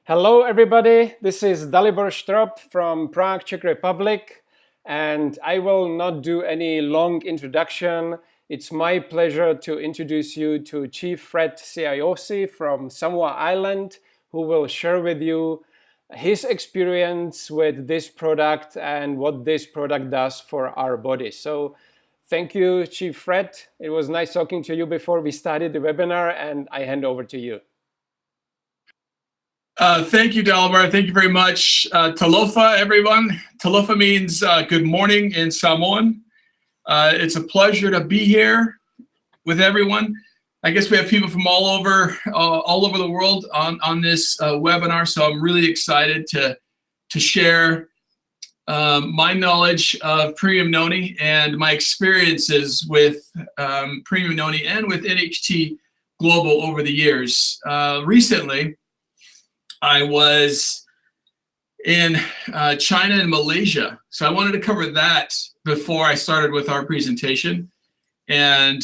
Hello, everybody. This is Dalibor Strop from Prague, Czech Republic, and I will not do any long introduction. It's my pleasure to introduce you to Chief Fred Siaosi from Samoa Island, who will share with you his experience with this product and what this product does for our body. So thank you, Chief Fred. It was nice talking to you before we started the webinar, and I hand over to you. Thank you, Dalibor. Thank you very much. Talofa, everyone. Talofa means good morning in Samoan. It's a pleasure to be here with everyone. I guess we have people from all over the world on this webinar, so I'm really excited to share my knowledge of Premium Noni and my experiences with Premium Noni and with NHT Global over the years. Recently, I was in China and Malaysia. So I wanted to cover that before I started with our presentation and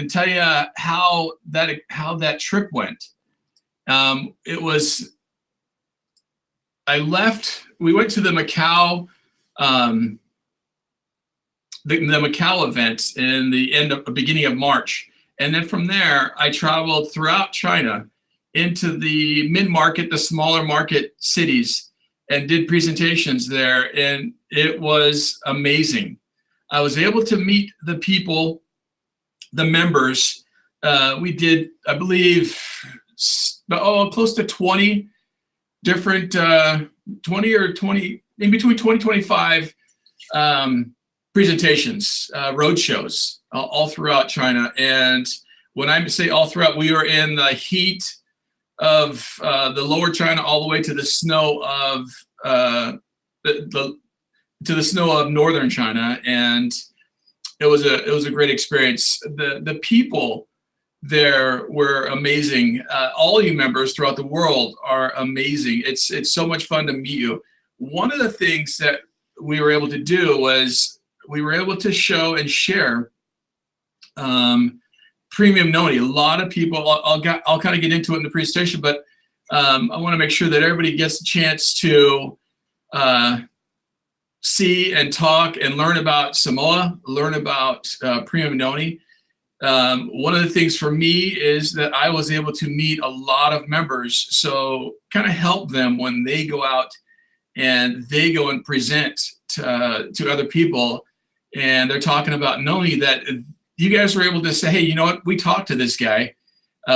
tell you how that trip went. We went to the Macau, the Macau event in the beginning of March. And then from there, I traveled throughout China into the mid-market, the smaller market cities, and did presentations there, and it was amazing. I was able to meet the people, the members. We did, I believe, close to 20 different, in between 25 presentations, road shows, all throughout China. And when I say all throughout, we were in the heat of the lower China all the way to the snow of northern China, and it was a great experience. The people there were amazing. All you members throughout the world are amazing. It's so much fun to meet you. One of the things that we were able to do was we were able to show and share Premium Noni. A lot of people, I'll kind of get into it in the presentation, but I want to make sure that everybody gets a chance to see and talk and learn about Samoa, learn about Premium Noni. One of the things for me is that I was able to meet a lot of members, so kind of help them when they go out and they go and present to other people, and they're talking about Noni, that you guys were able to say, hey, you know what? We talked to this guy.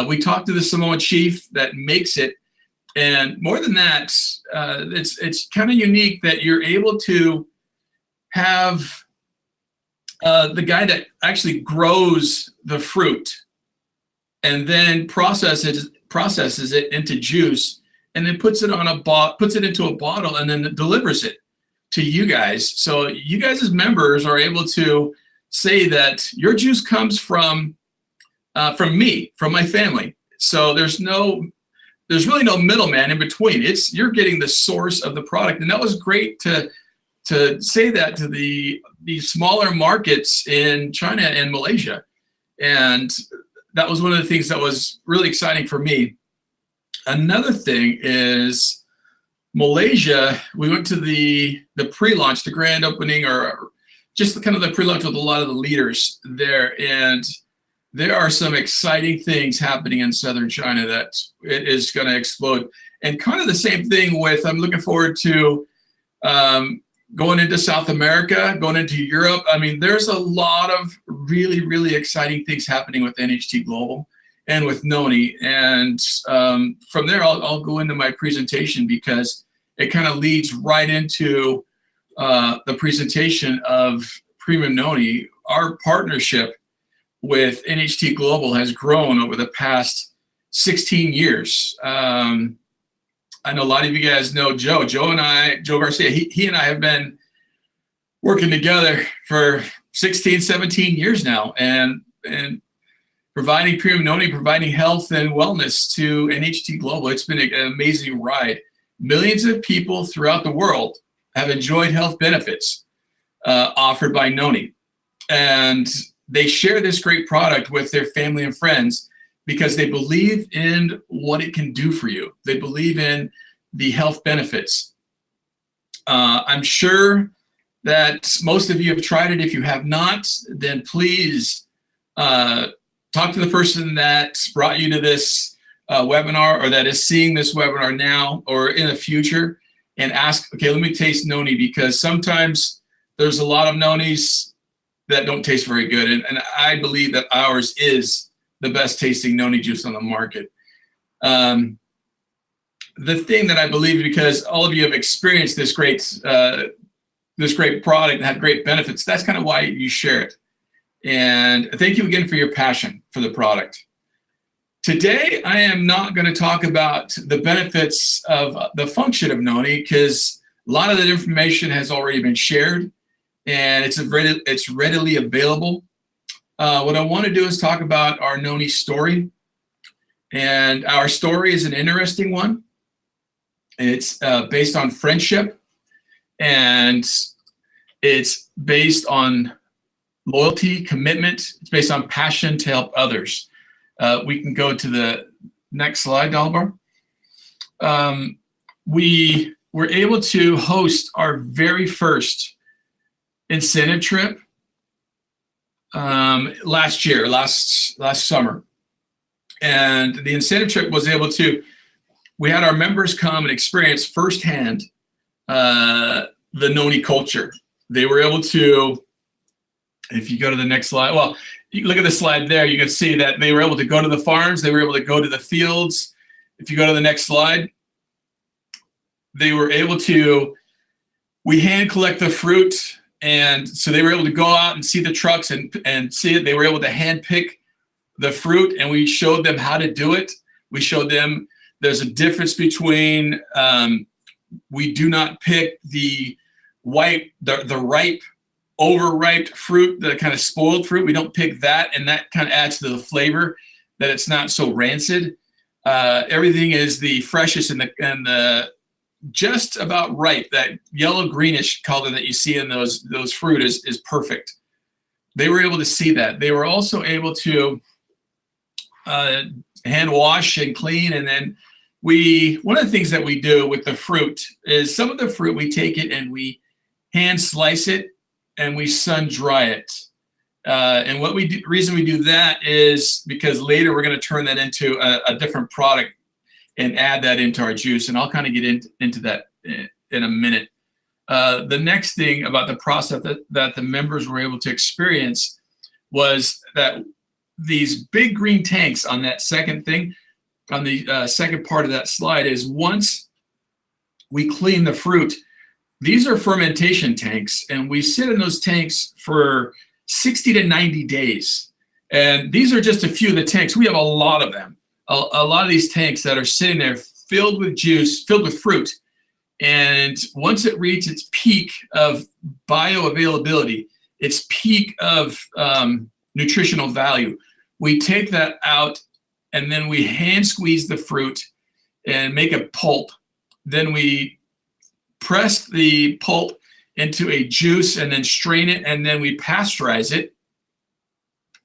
We talked to the Samoan chief that makes it. And more than that, it's kind of unique that you're able to have the guy that actually grows the fruit and then processes it into juice, and then puts it into a bottle, and then delivers it to you guys. So you guys as members are able to say that your juice comes from me, from my family. So there's really no middleman in between. You're getting the source of the product, and that was great to say that to the smaller markets in China and Malaysia, and that was one of the things that was really exciting for me. Another thing is Malaysia. We went to the pre-launch, the grand opening, or just kind of the pre-launch with a lot of the leaders there, and there are some exciting things happening in southern China that it is going to explode. And kind of the same thing with, I'm looking forward to going into South America, going into Europe. I mean, there's a lot of really, really exciting things happening with NHT Global and with Noni. And from there, I'll go into my presentation because it kind of leads right into the presentation of Premium Noni. Our partnership with NHT Global has grown over the past 16 years. I know a lot of you guys know Joe Garcia. He and I have been working together for 16, 17 years now, and providing Premium Noni, providing health and wellness to NHT Global. It's been an amazing ride. Millions of people throughout the world have enjoyed health benefits offered by Noni, and they share this great product with their family and friends. because they believe in what it can do for you. They believe in the health benefits. I'm sure that most of you have tried it. If you have not, then please talk to the person that brought you to this webinar, or that is seeing this webinar now or in the future, and ask, okay, let me taste Noni, because sometimes there's a lot of Nonis that don't taste very good. And I believe that ours is the best tasting Noni juice on the market. The thing that I believe, because all of you have experienced this great product and had great benefits, that's kind of why you share it. And thank you again for your passion for the product. Today, I am not going to talk about the benefits of the function of Noni, because a lot of that information has already been shared, and it's readily available. What I want to do is talk about our Noni story. And our story is an interesting one. It's based on friendship, and it's based on loyalty, commitment. It's based on passion to help others. We can go to the next slide, Dalbar. We were able to host our very first incentive trip last summer. And the incentive trip was able to, we had our members come and experience firsthand the Noni culture. They were able to, if you go to the next slide, well, you look at the slide there, you can see that they were able to go to the farms, they were able to go to the fields. If you go to the next slide, they were able to, we hand collect the fruit, and so they were able to go out and see the trucks and see it. They were able to hand pick the fruit, and we showed them how to do it. We showed them there's a difference between, we do not pick the ripe, overripe fruit, the kind of spoiled fruit. We don't pick that, and that kind of adds to the flavor, that it's not so rancid. Everything is the freshest and the just about ripe. That yellow greenish color that you see in those fruit is perfect. They were able to see that. They were also able to hand wash and clean, and then one of the things that we do with the fruit is some of the fruit, we take it and we hand slice it and we sun dry it. And reason we do that is because later we're going to turn that into a different product and add that into our juice. And I'll kind of get into that in a minute. The next thing about the process that the members were able to experience was that these big green tanks on that second thing, on the second part of that slide, is once we clean the fruit, these are fermentation tanks, and we sit in those tanks for 60 to 90 days. And these are just a few of the tanks. We have a lot of them. A lot of these tanks that are sitting there filled with juice, filled with fruit. And once it reaches its peak of bioavailability, its peak of nutritional value, we take that out, and then we hand squeeze the fruit and make a pulp. Then we press the pulp into a juice and then strain it, and then we pasteurize it.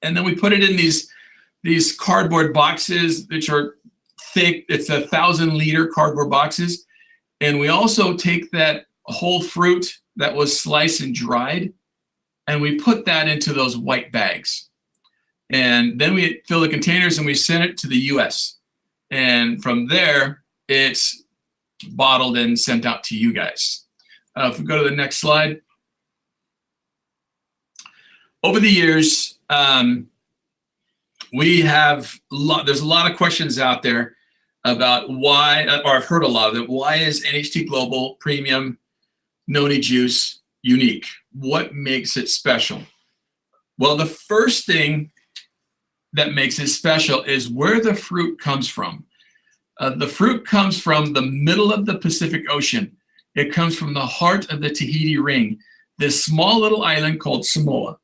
And then we put it in these cardboard boxes, which are thick. It's 1,000-liter cardboard boxes. And we also take that whole fruit that was sliced and dried, and we put that into those white bags. And then we fill the containers and we send it to the US. And from there, it's bottled and sent out to you guys. If we go to the next slide. Over the years, there's a lot of questions out there about why, or I've heard a lot of them, why is NHT Global Premium Noni Juice unique? What makes it special? Well, the first thing that makes it special is where the fruit comes from. The fruit comes from the middle of the Pacific Ocean. It comes from the heart of the Tahiti Ring, this small little island called Samoa.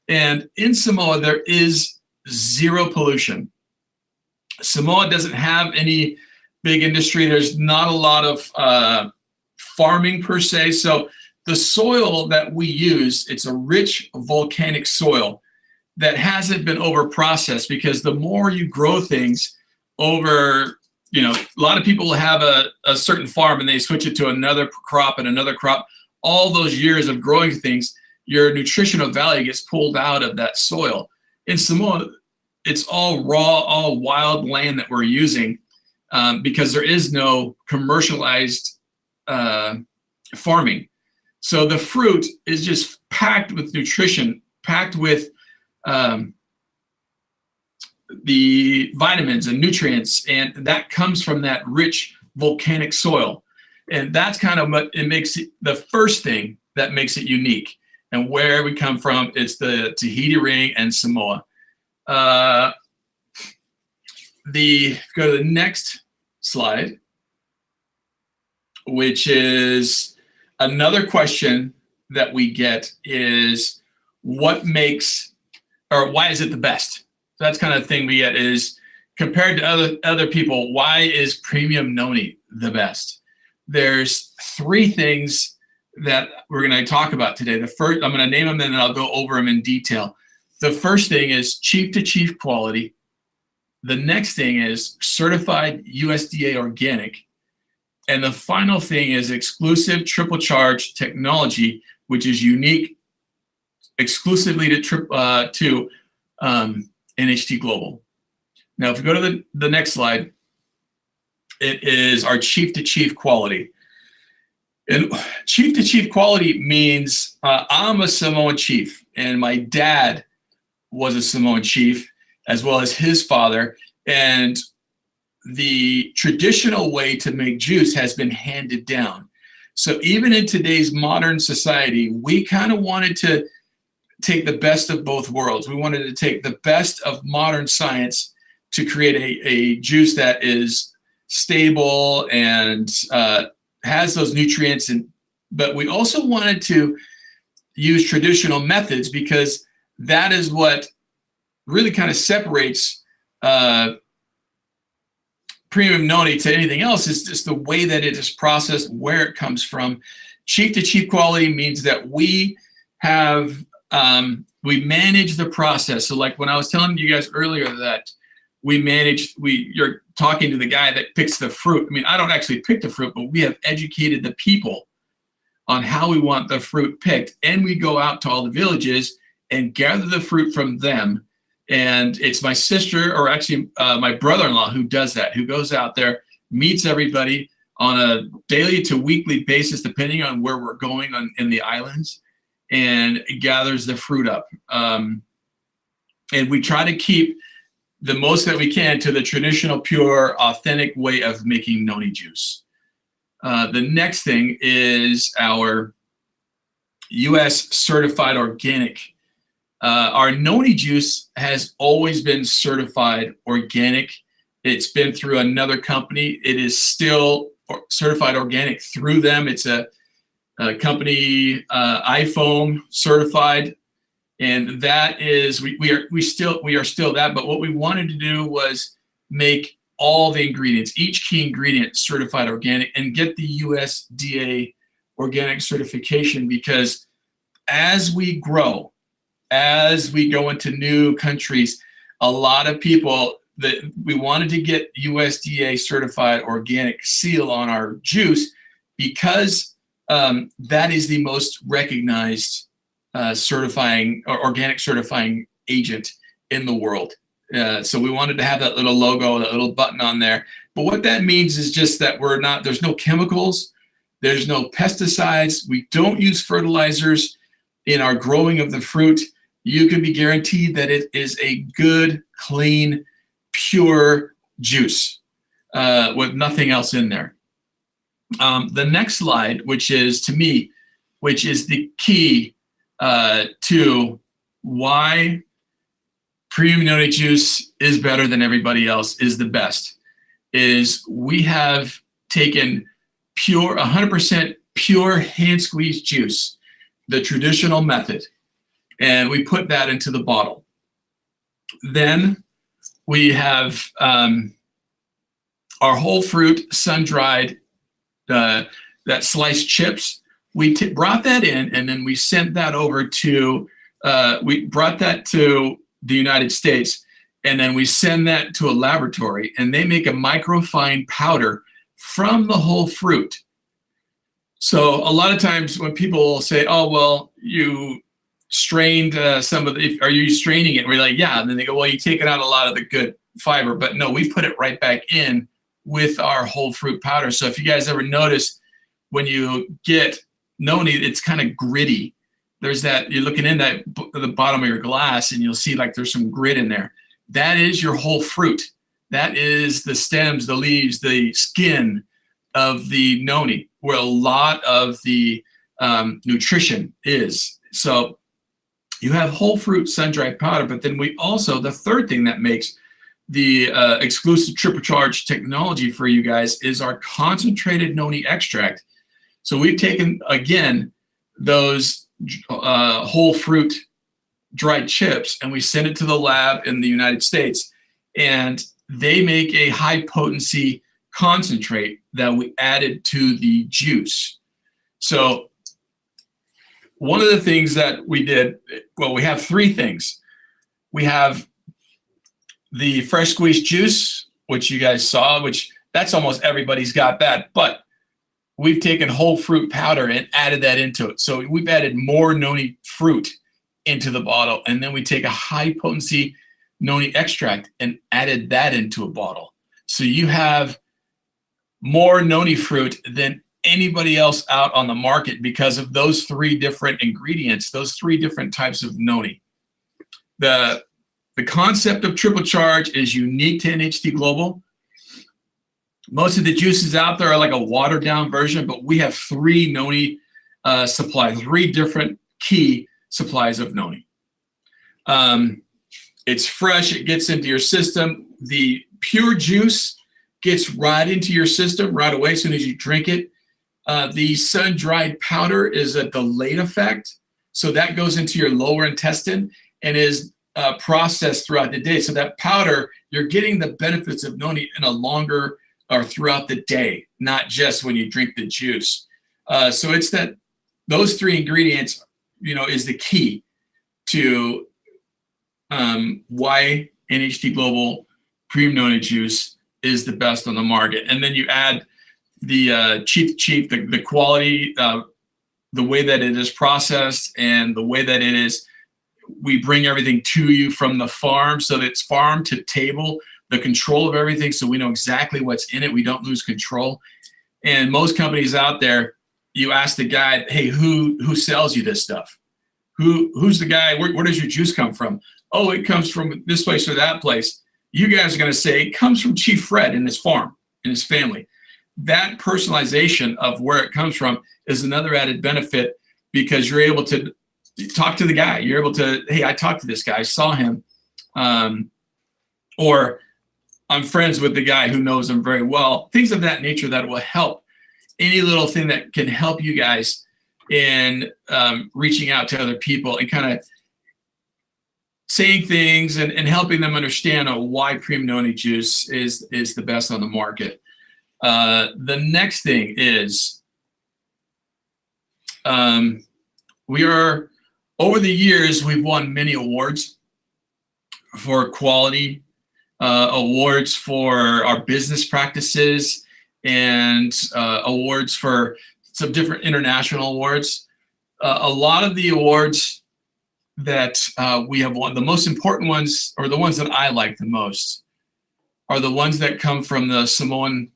And in Samoa, there is zero pollution. Samoa doesn't have any big industry. There's not a lot of farming per se. So the soil that we use, it's a rich volcanic soil that hasn't been over processed, because the more you grow things over, you know, a lot of people will have a certain farm and they switch it to another crop and another crop. All those years of growing things, your nutritional value gets pulled out of that soil. In Samoa, it's all raw, all wild land that we're using, because there is no commercialized farming. So the fruit is just packed with nutrition, packed with the vitamins and nutrients, and that comes from that rich volcanic soil. And that's kind of what it makes it, the first thing that makes it unique. And where we come from, it's the Tahiti Ring and Samoa. Go to the next slide, which is another question that we get is, what makes, or why is it the best? So that's kind of the thing we get is, compared to other people, why is premium Noni the best? There's three things that we're going to talk about today. The first, I'm going to name them and then I'll go over them in detail. The first thing is chief to chief quality. The next thing is certified USDA organic. And the final thing is exclusive triple charge technology, which is unique exclusively to NHT Global. Now, if you go to the next slide, it is our chief to chief quality. And chief to chief quality means I'm a Samoan chief, and my dad was a Samoan chief, as well as his father. And the traditional way to make juice has been handed down. So even in today's modern society, we kind of wanted to take the best of both worlds. We wanted to take the best of modern science to create a juice that is stable and has those nutrients, but we also wanted to use traditional methods, because that is what really kind of separates premium Noni to anything else, is just the way that it is processed, where it comes from. Chief to chief quality means that we have we manage the process. So like when I was telling you guys earlier that you're talking to the guy that picks the fruit. I mean, I don't actually pick the fruit, but we have educated the people on how we want the fruit picked. And we go out to all the villages and gather the fruit from them. And it's my sister, or actually my brother-in-law, who does that, who goes out there, meets everybody on a daily to weekly basis, depending on where we're going in the islands, and gathers the fruit up. And we try to keep the most that we can to the traditional, pure, authentic way of making Noni juice. The next thing is our US certified organic. Our Noni juice has always been certified organic. It's been through another company. It is still certified organic through them. It's a company, iPhone certified. And that is, we are still that, but what we wanted to do was make all the ingredients, each key ingredient certified organic, and get the USDA organic certification, because as we grow, as we go into new countries, a lot of people that we wanted to get USDA certified organic seal on our juice, because that is the most recognized certifying or organic certifying agent in the world. So we wanted to have that little logo, that little button on there. But what that means is just that there's no chemicals, there's no pesticides, we don't use fertilizers in our growing of the fruit. You can be guaranteed that it is a good, clean, pure juice with nothing else in there. The next slide, which is the key to why premium Noni juice is better than everybody else, is the best, is we have taken 100% pure hand squeezed juice, the traditional method, and we put that into the bottle. Then we have our whole fruit sun dried, that sliced chips. We brought that in, and then we sent that over to, we brought that to the United States, and then we send that to a laboratory, and they make a microfine powder from the whole fruit. So a lot of times when people say, "Oh, well, you strained some of the," are you straining it? And we're like, "Yeah." And then they go, "Well, you taken out a lot of the good fiber," but no, we put it right back in with our whole fruit powder. So if you guys ever notice, when you get Noni, it's kind of gritty. There's that, you're looking in that the bottom of your glass, and you'll see like there's some grit in there. That is your whole fruit. That is the stems, the leaves, the skin of the Noni, where a lot of the nutrition is. So you have whole fruit sun-dried powder, but then we also, the third thing that makes the exclusive triple charge technology for you guys is our concentrated Noni extract. So we've taken, again, those whole fruit dried chips, and we send it to the lab in the United States, and they make a high potency concentrate that we added to the juice. So one of the things that we did, well, we have three things. We have the fresh squeezed juice, which you guys saw, which that's almost everybody's got that, but we've taken whole fruit powder and added that into it. So we've added more Noni fruit into the bottle, and then we take a high potency Noni extract and added that into a bottle. So you have more Noni fruit than anybody else out on the market because of those three different ingredients, those three different types of Noni. The concept of triple charge is unique to NHT Global. Most of the juices out there are like a watered down version, but we have three Noni supplies, three different key supplies of Noni. It's fresh, it gets into your system. The pure juice gets right into your system right away as soon as you drink it. The sun-dried powder is a delayed effect, so that goes into your lower intestine and is processed throughout the day. So that powder, you're getting the benefits of Noni in a longer or throughout the day, not just when you drink the juice. So it's that those three ingredients, you know, is the key to why NHT Global Premium Noni Juice is the best on the market. And then you add the cheap, the quality, the way that it is processed and the way that it is, we bring everything to you from the farm, so that it's farm to table, the control of everything, so we know exactly what's in it. We don't lose control. And most companies out there, you ask the guy, "Hey, who sells you this stuff? Who's the guy? Where does your juice come from?" "Oh, it comes from this place or that place." You guys are going to say it comes from Chief Fred and his farm and his family. That personalization of where it comes from is another added benefit, because you're able to talk to the guy. You're able to, "Hey, I talked to this guy, I saw him," or "I'm friends with the guy who knows him very well." Things of that nature that will help. Any little thing that can help you guys in reaching out to other people and kind of saying things and helping them understand why Premium Noni Juice is the best on the market. The next thing is we are, over the years, we've won many awards for quality, awards for our business practices, and awards for some different international awards. A lot of the awards that we have won, the most important ones, or the ones that I like the most, are the ones that come from the Samoan,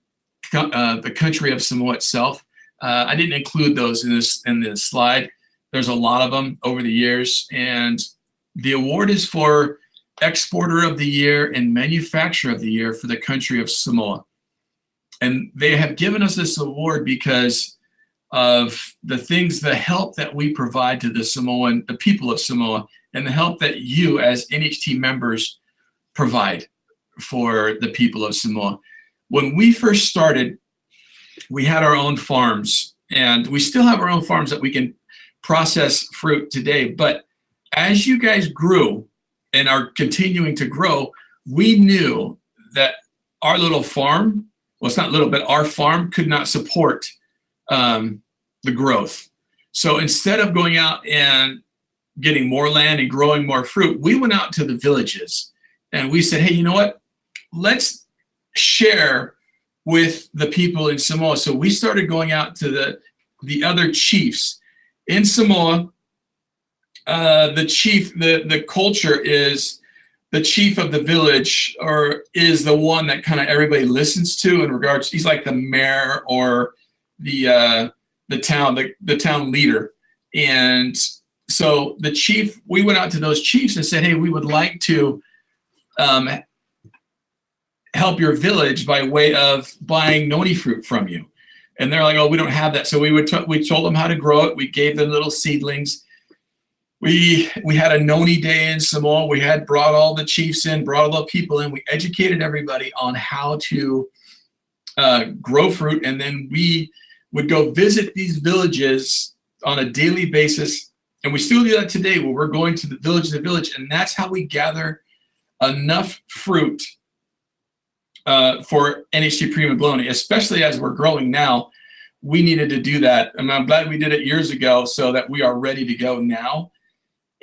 the country of Samoa itself. I didn't include those in this slide. There's a lot of them over the years, and the award is for Exporter of the Year and Manufacturer of the Year for the country of Samoa. And they have given us this award because of the things, the help that we provide to the people of Samoa, and the help that you as NHT members provide for the people of Samoa. When we first started, we had our own farms, and we still have our own farms that we can process fruit today. But as you guys grew and are continuing to grow, we knew that our little farm, well, it's not little, but our farm could not support the growth. So instead of going out and getting more land and growing more fruit, we went out to the villages and we said, hey, you know what? Let's share with the people in Samoa. So we started going out to the other chiefs in Samoa. The culture is the chief of the village, or is the one that kind of everybody listens to in regards. He's like the mayor or the town leader. And so the chief, we went out to those chiefs and said, hey, we would like to help your village by way of buying noni fruit from you. And they're like, oh, we don't have that. So we told them how to grow it. We gave them little seedlings. We had a Noni day in Samoa. We had brought all the chiefs in, brought all the people in. We educated everybody on how to grow fruit. And then we would go visit these villages on a daily basis. And we still do that today, where we're going to the village. And that's how we gather enough fruit for NHT Premium Bologna, especially as we're growing now. We needed to do that. And I'm glad we did it years ago so that we are ready to go now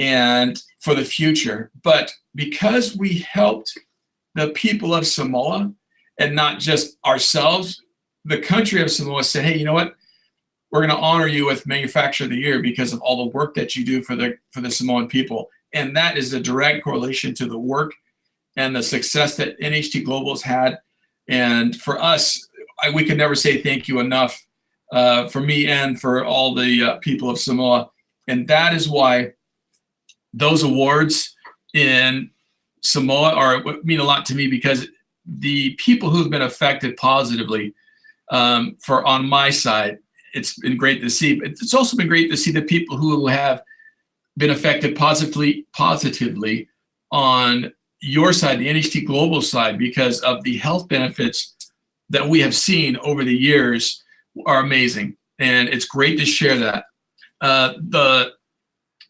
and for the future. But because we helped the people of Samoa and not just ourselves, the country of Samoa said, hey, you know what? We're going to honor you with Manufacturer of the Year because of all the work that you do for the Samoan people. And that is a direct correlation to the work and the success that NHT Global has had. And for us, we can never say thank you enough, for me and for all the people of Samoa. And that is why those awards in Samoa mean a lot to me, because the people who've been affected positively on my side, it's been great to see. It's also been great to see the people who have been affected positively on your side, the NHT Global side, because of the health benefits that we have seen over the years are amazing. And it's great to share that.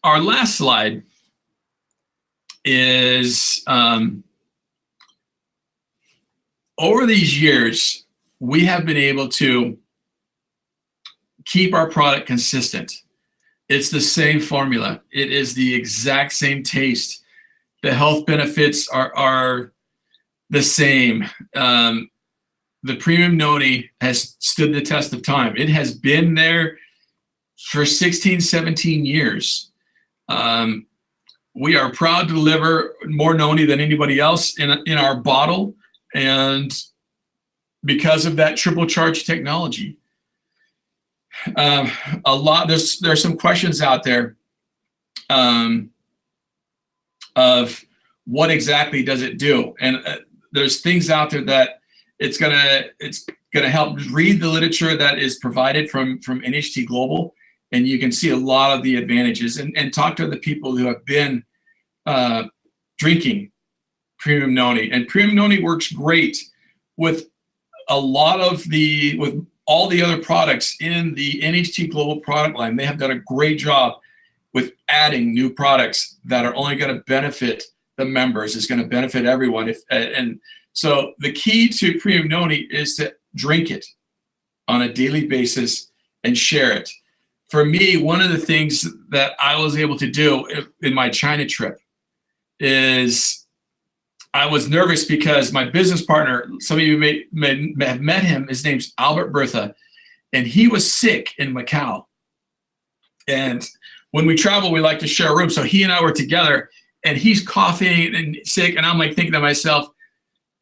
Our last slide is, over these years, we have been able to keep our product consistent. It's the same formula. It is the exact same taste. The health benefits are the same. The Premium Noni has stood the test of time. It has been there for 16, 17 years. We are proud to deliver more Noni than anybody else in our bottle, and because of that triple charge technology. There's some questions out there of what exactly does it do, and there's things out there that it's gonna help. Read the literature that is provided from NHT Global, and you can see a lot of the advantages, and talk to the people who have been drinking Premium Noni. And Premium Noni works great with with all the other products in the NHT Global product line. They have done a great job with adding new products that are only going to benefit the members. It's going to benefit everyone. And so the key to Premium Noni is to drink it on a daily basis and share it. For me, one of the things that I was able to do in my China trip is I was nervous because my business partner, some of you may have met him, his name's Albert Bertha, and he was sick in Macau. And when we travel, we like to share a room. So he and I were together, and he's coughing and sick, and I'm like thinking to myself,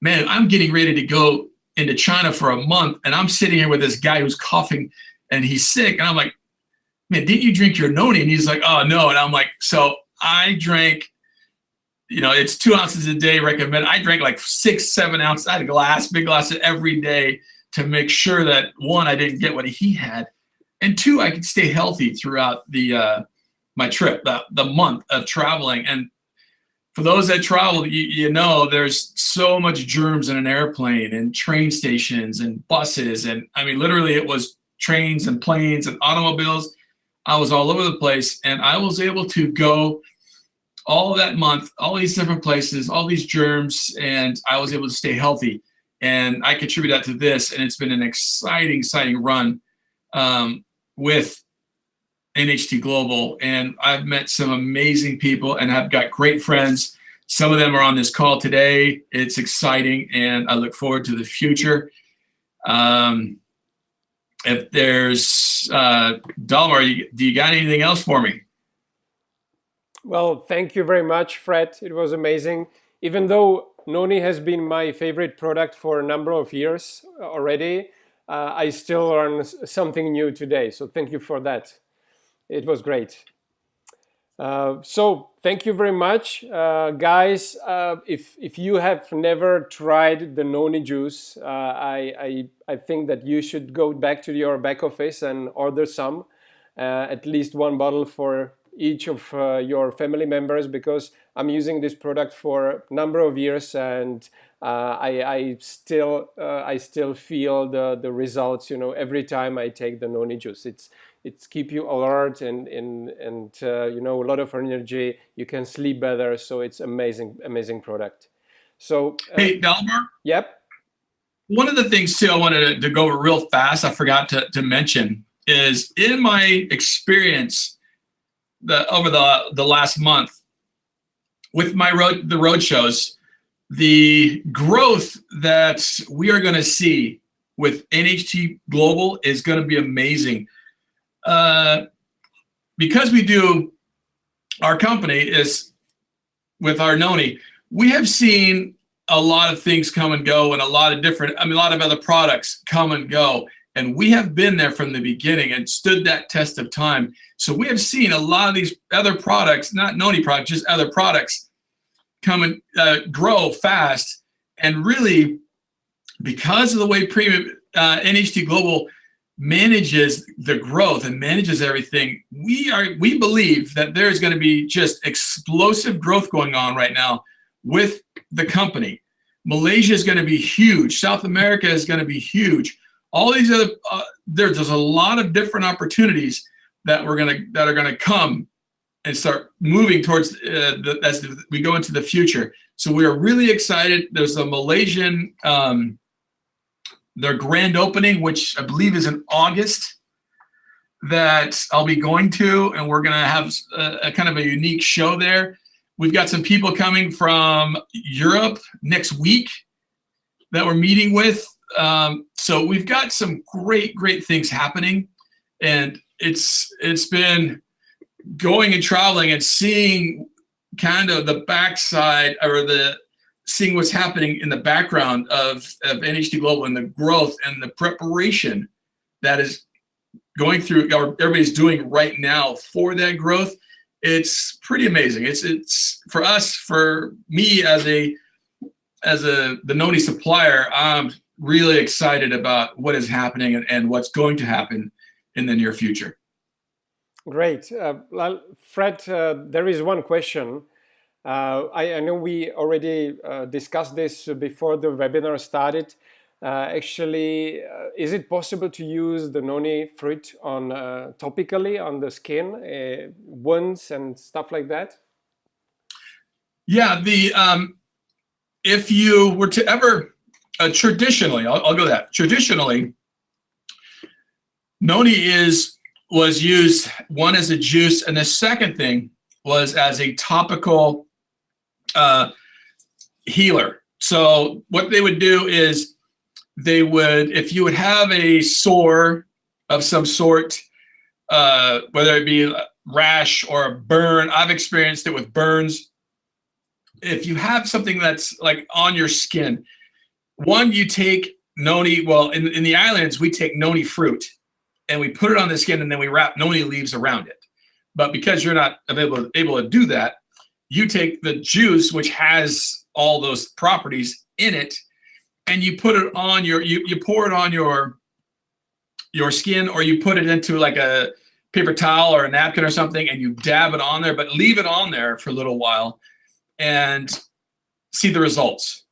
man, I'm getting ready to go into China for a month, and I'm sitting here with this guy who's coughing and he's sick. And I'm like, man, didn't you drink your Noni? And he's like, oh, no. And I'm like, so I drank, it's 2 ounces a day recommended. I drank like 6, 7 ounces. I had a big glass every day to make sure that, one, I didn't get what he had, and two, I could stay healthy throughout my trip, the month of traveling. And for those that travel, there's so much germs in an airplane and train stations and buses. And I mean, literally it was trains and planes and automobiles. I was all over the place, and I was able to go all that month, all these different places, all these germs, and I was able to stay healthy. And I contribute that to this, and it's been an exciting run with NHT Global, and I've met some amazing people and have got great friends. Some of them are on this call today. It's exciting, and I look forward to the future. If there's Dalmar, do you got anything else for me? Well, thank you very much, Fred. It was amazing. Even though Noni has been my favorite product for a number of years already, I still learned something new today. So thank you for that. It was great. So thank you very much, guys. If you have never tried the Noni juice, I think that you should go back to your back office and order some, at least one bottle for each of your family members, because I'm using this product for a number of years, and I still feel the results. You know, every time I take the Noni juice, it's keep you alert and you know, a lot of energy. You can sleep better, so it's amazing product. So hey, Dalmar. Yep. One of the things too I wanted to go over real fast, I forgot to mention, is in my experience over the last month with the road shows, the growth that we are going to see with NHT Global is going to be amazing. Because we do, our company is with our Noni, we have seen a lot of things come and go, and a lot of other products come and go. And we have been there from the beginning and stood that test of time. So we have seen a lot of these other products, not Noni products, just other products, come and grow fast. And really, because of the way premium NHT Global manages the growth and manages everything, we believe that there's going to be just explosive growth going on right now with the company. Malaysia is going to be huge. South America is going to be huge. All these other there's a lot of different opportunities that are going to come and start moving towards as we go into the future. So we are really excited. There's a Malaysian their grand opening, which I believe is in August, that I'll be going to, and we're going to have a kind of a unique show there. We've got some people coming from Europe next week that we're meeting with. So we've got some great things happening, and it's been going and traveling and seeing kind of the backside, or seeing what's happening in the background of NHT Global and the growth and the preparation that is going through, or everybody's doing right now for that growth. It's pretty amazing. It's for us, for me as the Noni supplier, I'm really excited about what is happening and what's going to happen in the near future. Great. Well, Fred, there is one question. I know we already discussed this before the webinar started. Actually, is it possible to use the Noni fruit on topically on the skin, wounds and stuff like that? Yeah, if you were to ever traditionally, I'll go that. Traditionally, Noni was used, one, as a juice, and the second thing was as a topical healer. So what they would do is if you would have a sore of some sort, whether it be a rash or a burn, I've experienced it with burns. If you have something that's like on your skin, one, you take Noni, well, in the islands, we take Noni fruit and we put it on the skin, and then we wrap Noni leaves around it. But because you're not able to do that, you take the juice, which has all those properties in it, and you put it on you pour it on your skin, or you put it into like a paper towel or a napkin or something, and you dab it on there, but leave it on there for a little while and see the results.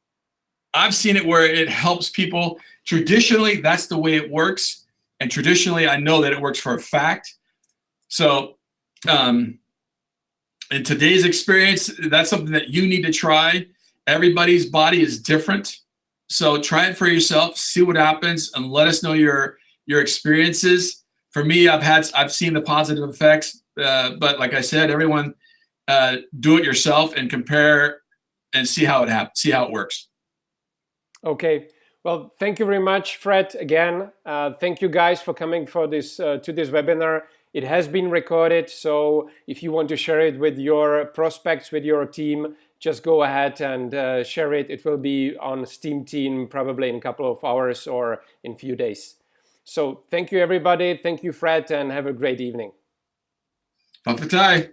I've seen it where it helps people. Traditionally, that's the way it works. And traditionally, I know that it works for a fact. So in today's experience, that's something that you need to try. Everybody's body is different. So try it for yourself, see what happens, and let us know your experiences. for me, I've seen the positive effects, but like I said, everyone do it yourself and compare and see how it happens, see how it works. Okay. Well, thank you very much, Fred. Again, thank you guys for coming for this to this webinar. It has been recorded, so if you want to share it with your prospects, with your team, just go ahead and share it. It will be on Steam Team probably in a couple of hours or in a few days. So thank you, everybody. Thank you, Fred, and have a great evening. Papatai.